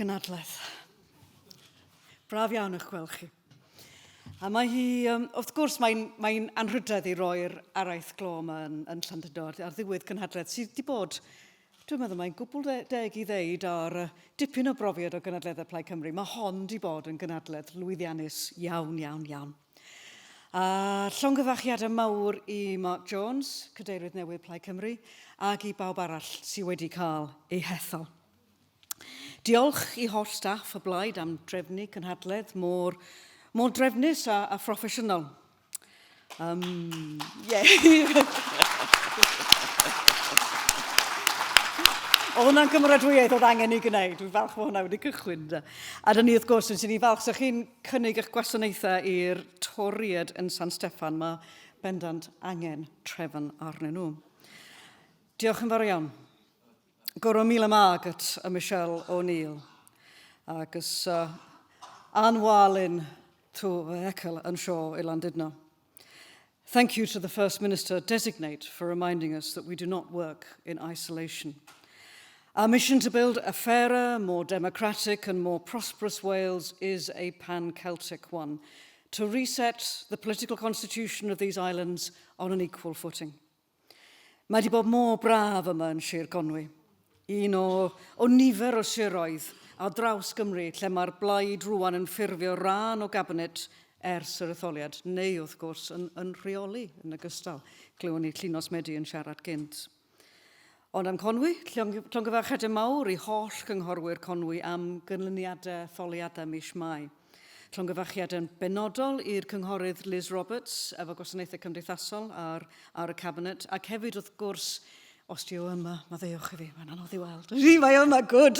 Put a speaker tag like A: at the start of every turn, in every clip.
A: nghynhadledd. Braf iawn eich gweld chi. A mae hi, wrth gwrs, mae'n anrhydedd i roi'r Araith Glo yma yn Llandudno ar ddiwedd cynhadledd sydd wedi bod, dwi'n meddwl mae'n gwbl deg i ddeud ar dipyn o brofiad o gynhadleddau Plaid Cymru. Mae hon wedi bod yn gynhadledd lwyddiannus iawn, iawn, iawn. A llongyfachiadau mawr i Mark Jones, Cadeirydd Newydd Plaid Cymru, ac i bawb arall sydd wedi cael ei hethol. Diolch i holl staff y blaid am drefnu cynhadledd mor drefnus a phroffesiynol. Oedd hwnna'n gymeradwyaeth oedd angen i gwneud. Dwi'n falch bod hwnna wedi cychwyn. A dyn ni wrth gwrs yn sy'n ni falch. Sa'ch chi'n cynnig eich gwasanaethau i'r toriad yn San Steffan, mae bendant angen trefn arnyn nhw. Diolch yn fawr iawn. Goro mil mag at y Michelle O'Neill. Ac ys anwalyn to Ekel and Shaw i Llandudno. Thank you to the First Minister Designate for reminding us that we do not work in isolation. Our mission to build a fairer, more democratic and more prosperous Wales is a pan-Celtic one, to reset the political constitution of these islands on an equal footing. Mae wedi bod mor braf yma yn Sir Conwy, un o nifer o siroedd a draws Gymru lle mae'r blaid rwan yn ffurfio rhan o gabinet ers yr etholiad, neu wrth gwrs yn rheoli yn ogystal. Glywon ni Llinos Medi yn siarad gynt. Ond am Conwy, llongyfarchiadau mawr i holl gynghorwyr Conwy am gynlyniadau etholiadau mis Mai. Llongyfarchiadau benodol i'r cynghorydd Liz Roberts efo gwasanaethau cymdeithasol ar y cabinet, ac hefyd wrth gwrs, os di o yma, mae ddewch i fi, mae'n anodd i weld. Mae yma, good.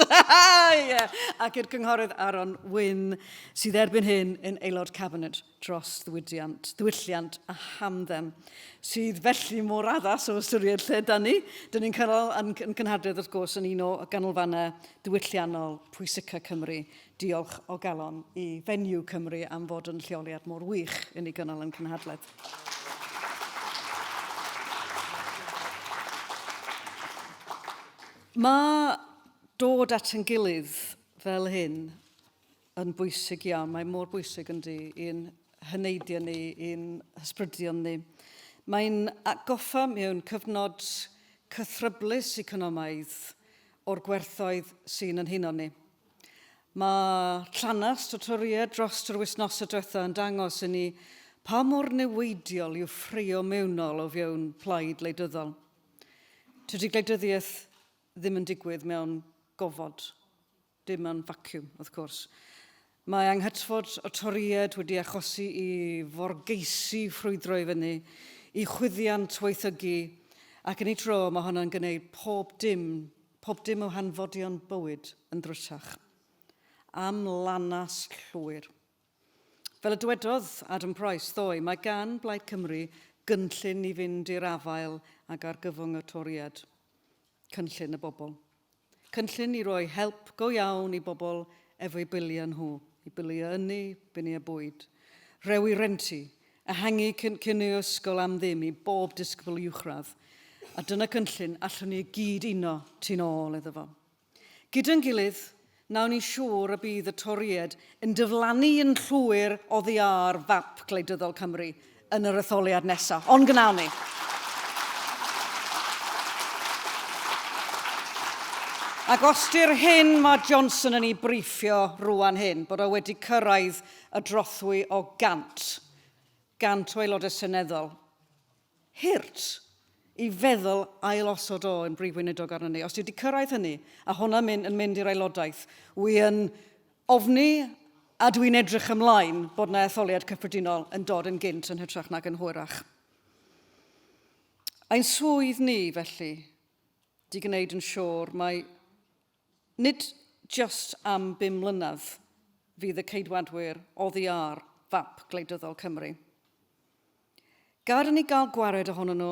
A: Ac i'r cynghorydd Aaron Wyn, sydd erbyn hyn yn aelod cabinet dros ddiwylliant a hamdden, sydd felly mor addas o ystyried lle dan ni. Dyn ni'n cynnal yn cynhadledd wrth gwrs yn un o ganolfannau diwylliannol pwysica Cymru. Diolch o galon i Venue Cymru am fod yn lleoliad mor wych yn ei gynnal yn cynhadledd. Mae dod at yn gilydd fel hyn yn bwysig iawn. Mae mor bwysig yndi i'n hyneidio ni, i'n hysbrydion ni. Mae'n atgoffa mewn cyfnod cythryblus economaidd o'r gwerthoedd sy'n yn huno ni. Mae llanast o toriad dros yr wythnosau diwethaf yn dangos i ni pa mor newidiol yw ffrio mewnol o fewn plaid wleidyddol. Tydi gwleidyddiaeth ddim yn digwydd mewn gofod, dim mewn vacuum, wrth gwrs. Mae anghytfod o toriad wedi achosi i forgeisi ffrwydro i fyny, i chwyddiant weithygu, ac yn ei tro mae hwnna'n gwneud pob dim o hanfodion bywyd yn ddrysach. Am lanas llwyr. Fel y dywedodd Adam Price ddoe, mae gan Plaid Cymru gynllun i fynd i'r afael ac ar gyfwng y toriad. Cynllun y bobl. Cynllun i roi help go iawn i bobl efo'i biliau nhw, i biliau ynni, bini a bwyd. Rewi renti, ehangu cyn i ysgol am ddim i bob disgybl uwchradd. A dyna cynllun allwn ni gyd uno tu nôl iddo fo. Gyda'n gilydd, nawn ni siŵr y bydd y toriad yn diflannu yn llwyr oddi ar fap gwleidyddol Cymru yn yr etholiad nesaf. Ond gnawn ni. Ac os di'r hyn mae Johnson yn ei briffio rwan hyn, bod o wedi cyrraedd y drothwy o gant o aelodau seneddol, hirt i feddwl ailosod o yn brif weinidog arno ni. Os di wedi cyrraedd hynny, a hwnna yn mynd i'r aelodaeth, wy yn ofni a dwi'n edrych ymlaen bod na etholiad cyffredinol yn dod yn gynt yn hytrach nag yn hwyrach. Ein swydd ni, felly, di gwneud yn siŵr mae nid just am 5 mlynedd fydd y ceidwadwyr oddi ar fap gwleidyddol Cymru. Gad ni gael gwared ohonyn nhw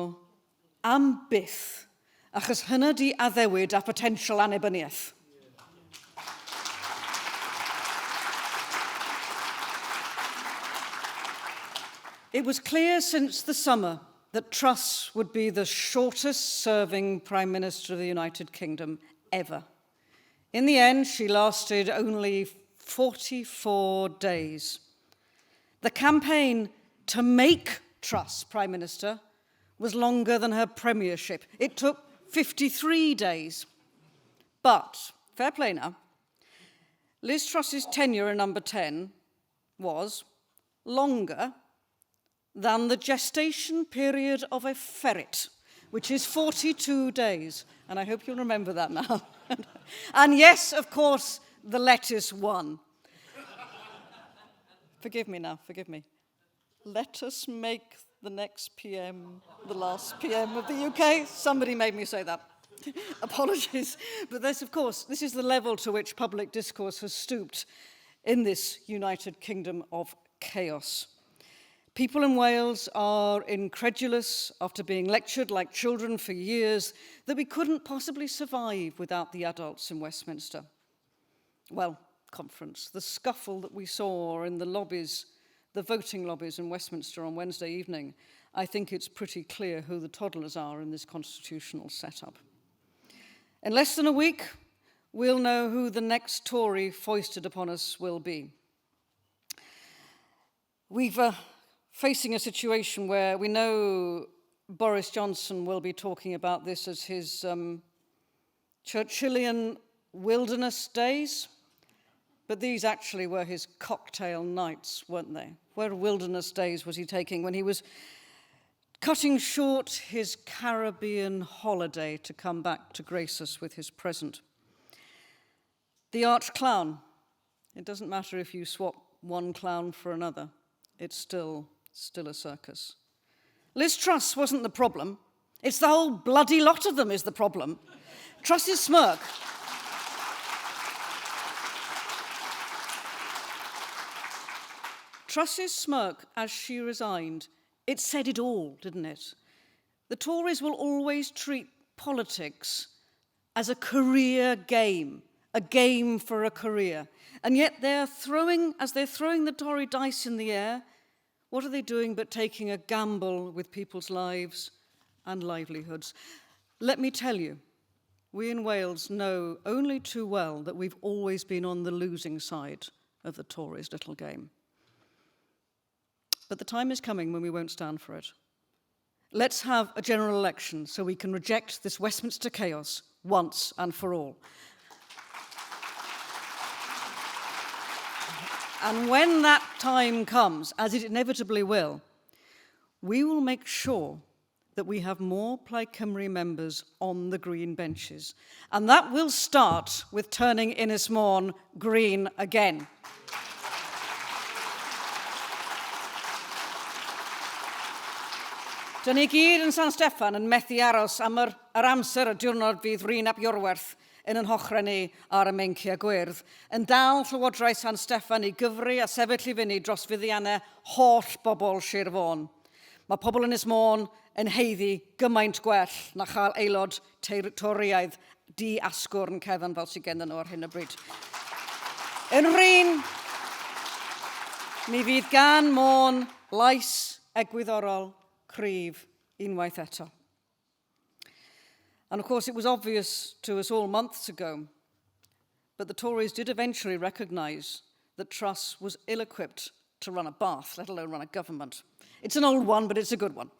A: am byth, achos hynna di addewid a potensial annibyniaeth. It was clear since the summer that Truss would be the shortest serving Prime Minister of the United Kingdom ever. In the end, she lasted only 44 days. The campaign to make Truss Prime Minister was longer than her premiership. It took 53 days. But, fair play now, Liz Truss's tenure in number 10 was longer than the gestation period of a ferret, which is 42 days. And I hope you'll remember that now. And yes, of course, the lettuce won. Forgive me now, forgive me. Let us make the next PM the last PM of the UK. Somebody made me say that. Apologies. But this, of course, this is the level to which public discourse has stooped in this United Kingdom of chaos. People in Wales are incredulous after being lectured like children for years that we couldn't possibly survive without the adults in Westminster. Well, conference, the scuffle that we saw in the lobbies, the voting lobbies in Westminster on Wednesday evening, I think it's pretty clear who the toddlers are in this constitutional setup. In less than a week, we'll know who the next Tory foisted upon us will be. We're facing a situation where we know Boris Johnson will be talking about this as his Churchillian wilderness days, but these actually were his cocktail nights, weren't they? Where wilderness days was he taking when he was cutting short his Caribbean holiday to come back to grace us with his present? The arch clown. It doesn't matter if you swap one clown for another. It's still a circus. Liz Truss wasn't the problem. It's the whole bloody lot of them is the problem. Truss's smirk. Truss's smirk as she resigned, it said it all, didn't it? The Tories will always treat politics as a career game, a game for a career. And yet as they're throwing the Tory dice in the air, what are they doing but taking a gamble with people's lives and livelihoods? Let me tell you, we in Wales know only too well that we've always been on the losing side of the Tories' little game. But the time is coming when we won't stand for it. Let's have a general election so we can reject this Westminster chaos once and for all. And when that time comes, as it inevitably will, we will make sure that we have more Plaid Cymru members on the green benches. And that will start with turning Ynys Môn green again. Dyn ni gyd yn San Steffan yn methu aros am yr amser y diwrnod fydd Rhyn ap Iorwerth yn yn hochra ni ar y meincia gwyrdd, yn dal Llywodraeth San Steffan i gyfri a sefyll i fyny dros fuddiannau holl bobl Sir Fôn. Mae pobl yn Ynys Môn yn heiddi gymaint gwell na chael aelod teiritoriaidd di-asgwrn cefn fel sydd gennym nhw ar hyn o bryd. Yn Rhyn, mi fydd gan Môn lais egwyddorol cryf unwaith eto. And of course, it was obvious to us all months ago, but the Tories did eventually recognise that Truss was ill-equipped to run a bath, let alone run a government. It's an old one, but it's a good one.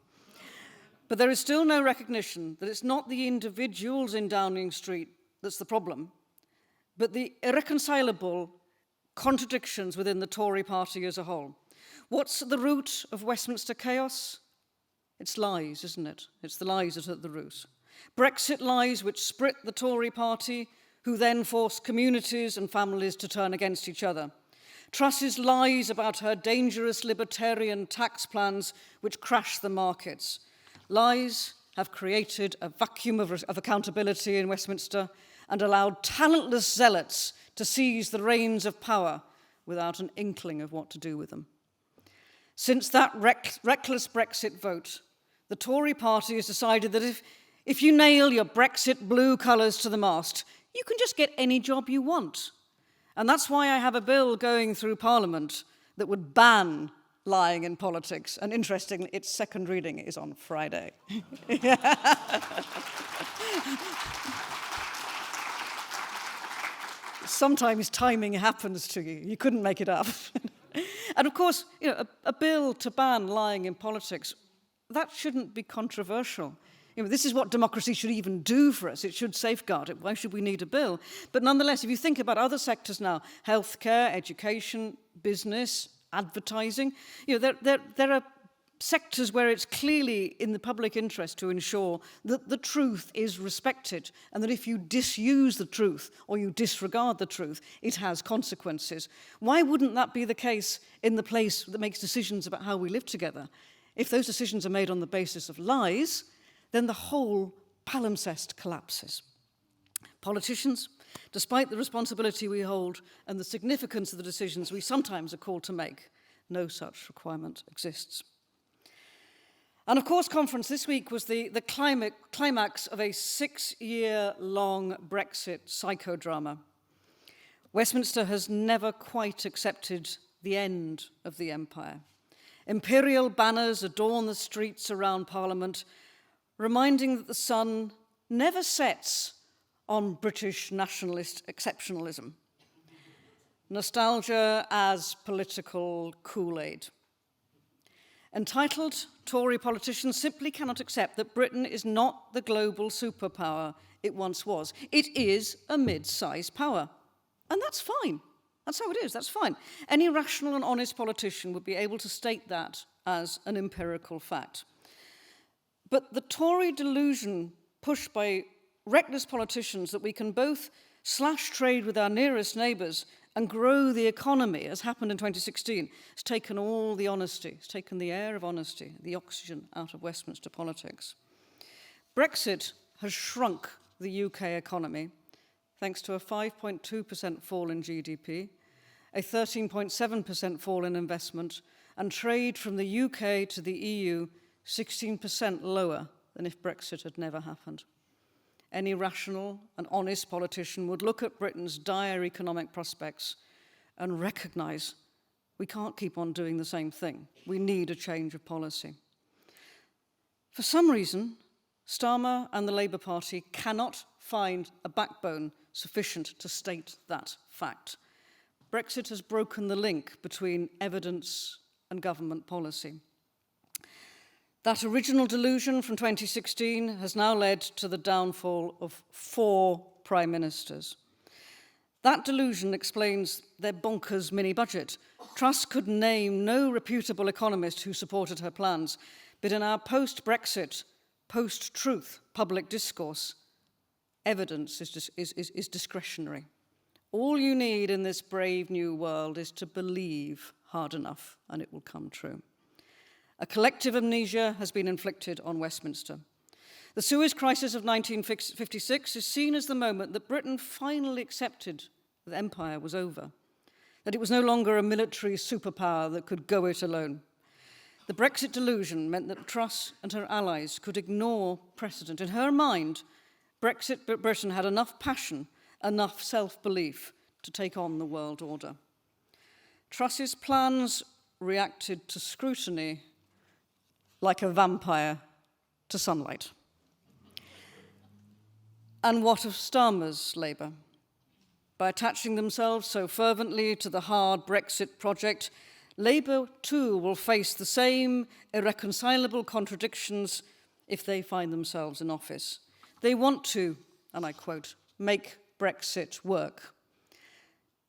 A: But there is still no recognition that it's not the individuals in Downing Street that's the problem, but the irreconcilable contradictions within the Tory party as a whole. What's at the root of Westminster chaos? It's lies, isn't it? It's the lies that are at the root. Brexit lies which split the Tory party, who then forced communities and families to turn against each other. Truss's lies about her dangerous libertarian tax plans which crash the markets. Lies have created a vacuum of accountability in Westminster and allowed talentless zealots to seize the reins of power without an inkling of what to do with them. Since that reckless Brexit vote, the Tory party has decided that if you nail your Brexit blue colours to the mast, you can just get any job you want. And that's why I have a bill going through Parliament that would ban lying in politics. And interestingly, its second reading is on Friday. sometimes timing happens to you. You couldn't make it up. And of course, a bill to ban lying in politics, that shouldn't be controversial. This is what democracy should even do for us. It should safeguard it. Why should we need a bill? But nonetheless, if you think about other sectors now, healthcare, education, business, advertising, there are sectors where it's clearly in the public interest to ensure that the truth is respected, and that if you disuse the truth or you disregard the truth, it has consequences. Why wouldn't that be the case in the place that makes decisions about how we live together? If those decisions are made on the basis of lies, then the whole palimpsest collapses. Politicians, despite the responsibility we hold and the significance of the decisions we sometimes are called to make, no such requirement exists. And of course, conference this week was the climax of a 6-year-long Brexit psychodrama. Westminster has never quite accepted the end of the empire. Imperial banners adorn the streets around Parliament, reminding that the sun never sets on British nationalist exceptionalism. Nostalgia as political Kool-Aid. Entitled Tory politicians simply cannot accept that Britain is not the global superpower it once was. It is a mid-sized power. And that's fine. That's how it is. That's fine. Any rational and honest politician would be able to state that as an empirical fact. But the Tory delusion pushed by reckless politicians that we can both slash trade with our nearest neighbours and grow the economy, as happened in 2016, has taken all the honesty, it's taken the air of honesty, the oxygen out of Westminster politics. Brexit has shrunk the UK economy, thanks to a 5.2% fall in GDP, a 13.7% fall in investment, and trade from the UK to the EU 16% lower than if Brexit had never happened. Any rational and honest politician would look at Britain's dire economic prospects and recognise we can't keep on doing the same thing. We need a change of policy. For some reason, Starmer and the Labour Party cannot find a backbone sufficient to state that fact. Brexit has broken the link between evidence and government policy. That original delusion from 2016 has now led to the downfall of 4 prime ministers. That delusion explains their bonkers mini-budget. Truss could name no reputable economist who supported her plans, but in our post-Brexit, post-truth public discourse, evidence is discretionary. All you need in this brave new world is to believe hard enough, and it will come true. A collective amnesia has been inflicted on Westminster. The Suez Crisis of 1956 is seen as the moment that Britain finally accepted that empire was over, that it was no longer a military superpower that could go it alone. The Brexit delusion meant that Truss and her allies could ignore precedent. In her mind, Brexit Britain had enough passion, enough self-belief to take on the world order. Truss's plans reacted to scrutiny like a vampire to sunlight. And what of Starmer's Labour? By attaching themselves so fervently to the hard Brexit project, Labour too will face the same irreconcilable contradictions if they find themselves in office. They want to, and I quote, make Brexit work.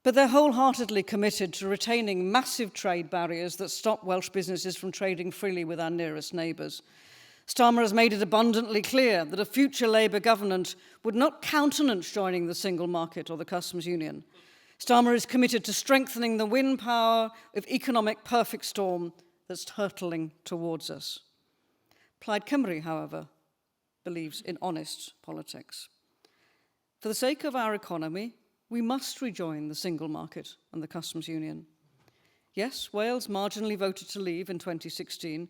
A: But they're wholeheartedly committed to retaining massive trade barriers that stop Welsh businesses from trading freely with our nearest neighbours. Starmer has made it abundantly clear that a future Labour government would not countenance joining the single market or the customs union. Starmer is committed to strengthening the wind power of economic perfect storm that's hurtling towards us. Plaid Cymru, however, believes in honest politics. For the sake of our economy, we must rejoin the single market and the customs union. Yes, Wales marginally voted to leave in 2016,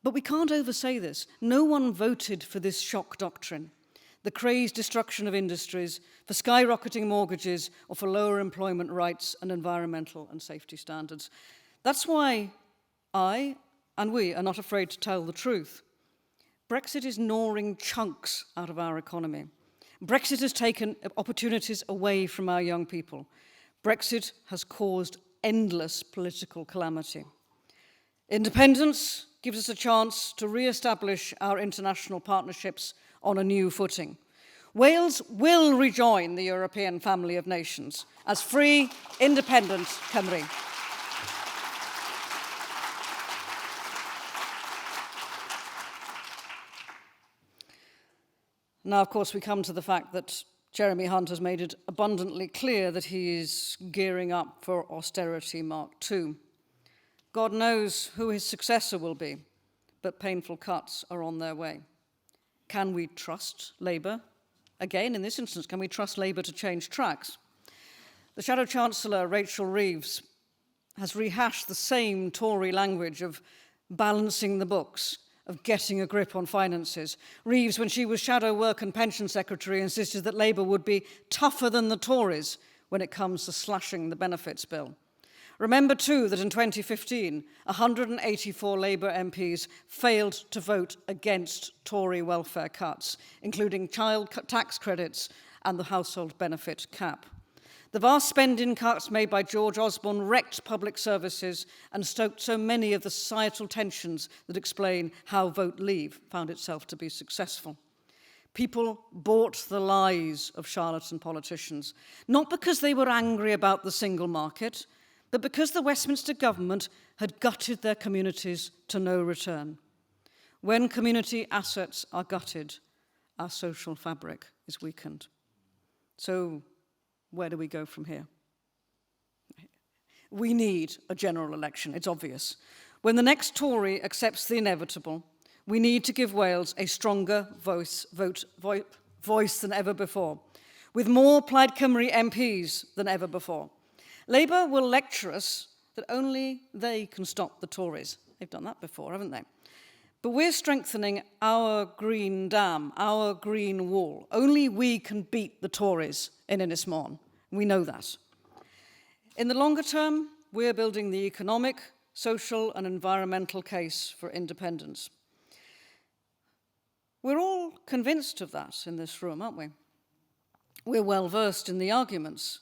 A: but we can't oversay this. No one voted for this shock doctrine, the crazed destruction of industries, for skyrocketing mortgages, or for lower employment rights and environmental and safety standards. That's why I and we are not afraid to tell the truth. Brexit is gnawing chunks out of our economy. Brexit has taken opportunities away from our young people. Brexit has caused endless political calamity. Independence gives us a chance to re-establish our international partnerships on a new footing. Wales will rejoin the European family of nations as free, independent Cymru. Now, of course, we come to the fact that Jeremy Hunt has made it abundantly clear that he is gearing up for austerity Mark II. God knows who his successor will be, but painful cuts are on their way. Can we trust Labour? Again, in this instance, can we trust Labour to change tracks? The Shadow Chancellor, Rachel Reeves, has rehashed the same Tory language of balancing the books, of getting a grip on finances. Reeves, when she was Shadow Work and Pension Secretary, insisted that Labour would be tougher than the Tories when it comes to slashing the benefits bill. Remember too that in 2015, 184 Labour MPs failed to vote against Tory welfare cuts, including child tax credits and the household benefit cap. The vast spending cuts made by George Osborne wrecked public services and stoked so many of the societal tensions that explain how Vote Leave found itself to be successful. People bought the lies of charlatan politicians, not because they were angry about the single market, but because the Westminster government had gutted their communities to no return. When community assets are gutted, our social fabric is weakened. So, where do we go from here? We need a general election, it's obvious. When the next Tory accepts the inevitable, we need to give Wales a stronger voice than ever before, with more Plaid Cymru MPs than ever before. Labour will lecture us that only they can stop the Tories. They've done that before, haven't they? But we're strengthening our green dam, our green wall. Only we can beat the Tories in Ynys Môn. We know that. In the longer term, we're building the economic, social and environmental case for independence. We're all convinced of that in this room, aren't we? We're well versed in the arguments,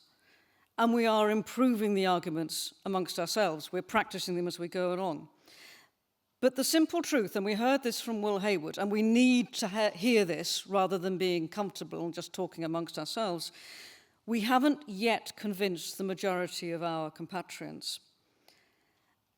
A: and we are improving the arguments amongst ourselves. We're practicing them as we go along. But the simple truth, and we heard this from Will Hayward, and we need to hear this rather than being comfortable and just talking amongst ourselves, we haven't yet convinced the majority of our compatriots.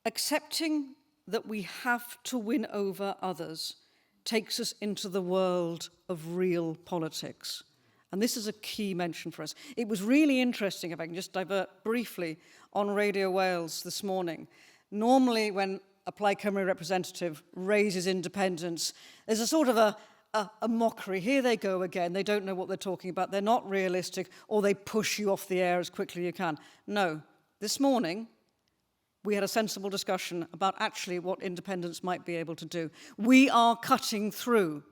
A: Accepting that we have to win over others takes us into the world of real politics. And this is a key mention for us. It was really interesting, if I can just divert briefly, on Radio Wales this morning. Normally, when a Plaid Cymru representative raises independence, there's a sort of a mockery. Here they go again. They don't know what they're talking about. They're not realistic, or they push you off the air as quickly as you can. No. This morning, we had a sensible discussion about actually what independence might be able to do. We are cutting through.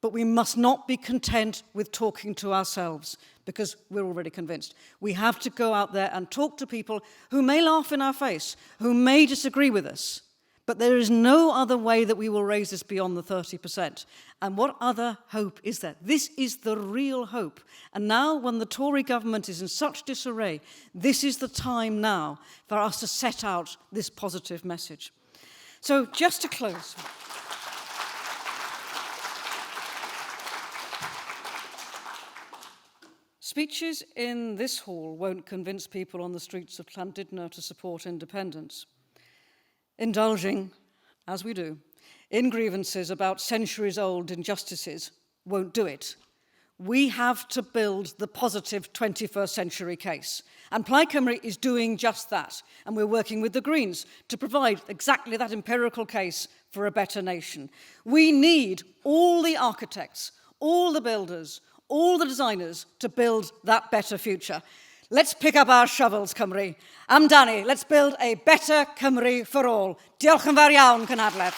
A: But we must not be content with talking to ourselves, because we're already convinced. We have to go out there and talk to people who may laugh in our face, who may disagree with us, but there is no other way that we will raise this beyond the 30%. And what other hope is there? This is the real hope. And now, when the Tory government is in such disarray, this is the time now for us to set out this positive message. So, just to close, speeches in this hall won't convince people on the streets of Llandudno to support independence. Indulging, as we do, in grievances about centuries-old injustices won't do it. We have to build the positive 21st century case. And Plaid Cymru is doing just that. And we're working with the Greens to provide exactly that empirical case for a better nation. We need all the architects, all the builders, all the designers to build that better future. Let's pick up our shovels, Cymru. Amdani, let's build a better Cymru for all. Diolch yn fawr iawn, nghynhadledd.